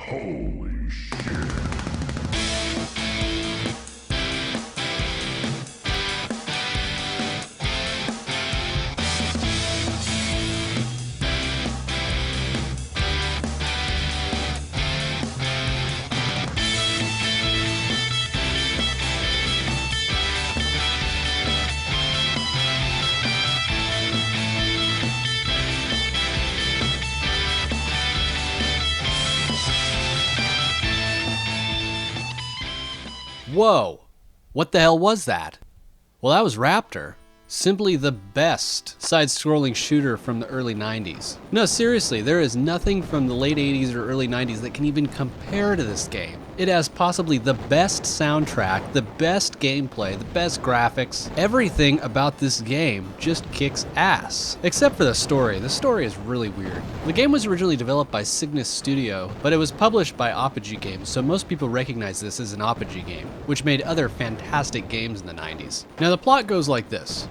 Holy shit. Whoa, what the hell was that? Well, that was Raptor. Simply the best side-scrolling shooter from the early 90s. No, seriously, there is nothing from the late 80s or early 90s that can even compare to this game. It has possibly the best soundtrack, the best gameplay, the best graphics. Everything about this game just kicks ass. Except for the story. The story is really weird. The game was originally developed by Cygnus Studios, but it was published by Apogee Games, so most people recognize this as an Apogee game, which made other fantastic games in the 90s. Now the plot goes like this.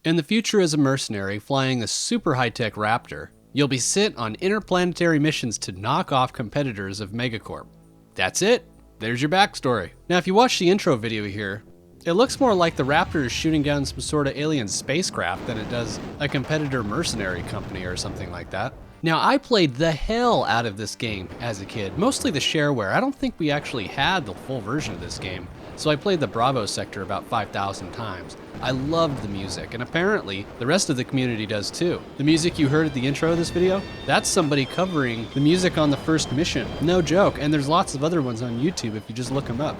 In the future, as a mercenary flying a super high-tech Raptor, you'll be sent on interplanetary missions to knock off competitors of Megacorp. That's it. There's your backstory. Now, if you watch the intro video here, it looks more like the Raptor is shooting down some sort of alien spacecraft than it does a competitor mercenary company or something like that. Now, I played the hell out of this game as a kid, mostly the shareware. I don't think we actually had the full version of this game, so I played the Bravo sector about 5,000 times. I loved the music, and apparently the rest of the community does too. The music you heard at the intro of this video, that's somebody covering the music on the first mission. No joke, and there's lots of other ones on YouTube if you just look them up.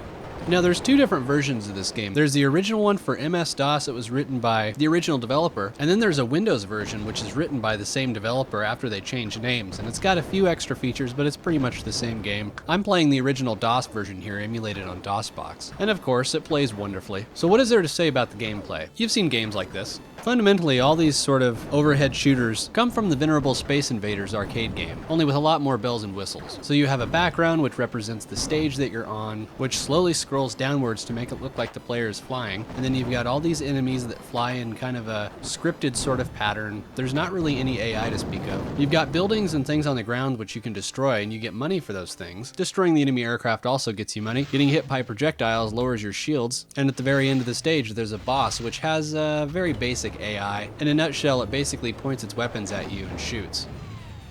Now, there's two different versions of this game. There's the original one for MS-DOS that was written by the original developer, and then there's a Windows version which is written by the same developer after they changed names, and it's got a few extra features, but it's pretty much the same game. I'm playing the original DOS version here, emulated on Dosbox, and of course, it plays wonderfully. So what is there to say about the gameplay? You've seen games like this. Fundamentally, all these sort of overhead shooters come from the venerable Space Invaders arcade game, only with a lot more bells and whistles. So you have a background which represents the stage that you're on, which slowly scrolls downwards to make it look like the player is flying, and then you've got all these enemies that fly in kind of a scripted sort of pattern. There's not really any AI to speak of. You've got buildings and things on the ground which you can destroy, and you get money for those things. Destroying the enemy aircraft also gets you money. Getting hit by projectiles lowers your shields, and at the very end of the stage there's a boss which has a very basic AI. In a nutshell, it basically points its weapons at you and shoots.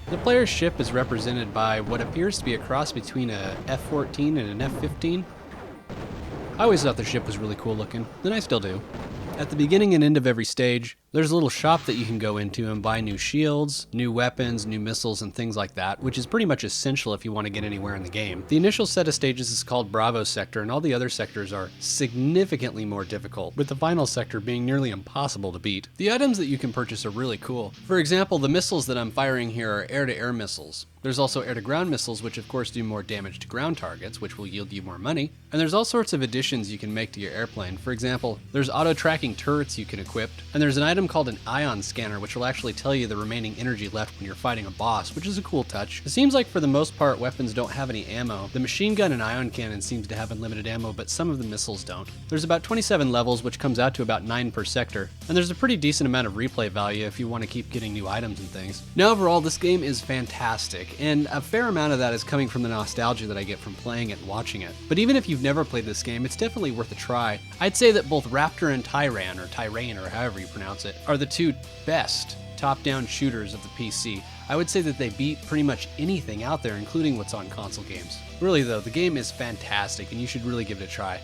The player's ship is represented by what appears to be a cross between a F-14 and an F-15. I always thought the ship was really cool looking, and I still do. At the beginning and end of every stage, there's a little shop that you can go into and buy new shields, new weapons, new missiles, and things like that, which is pretty much essential if you want to get anywhere in the game. The initial set of stages is called Bravo Sector, and all the other sectors are significantly more difficult, with the final sector being nearly impossible to beat. The items that you can purchase are really cool. For example, the missiles that I'm firing here are air-to-air missiles. There's also air-to-ground missiles, which of course do more damage to ground targets, which will yield you more money. And there's all sorts of additions you can make to your airplane. For example, there's auto-tracking turrets you can equip, and there's an item called an ion scanner, which will actually tell you the remaining energy left when you're fighting a boss, which is a cool touch. It seems like for the most part, weapons don't have any ammo. The machine gun and ion cannon seems to have unlimited ammo, but some of the missiles don't. There's about 27 levels, which comes out to about 9 per sector, and there's a pretty decent amount of replay value if you want to keep getting new items and things. Now, overall, this game is fantastic, and a fair amount of that is coming from the nostalgia that I get from playing it and watching it. But even if you've never played this game, it's definitely worth a try. I'd say that both Raptor and Tyran, or however you pronounce it, are the two best top-down shooters of the PC. I would say that they beat pretty much anything out there, including what's on console games. Really though, the game is fantastic and you should really give it a try.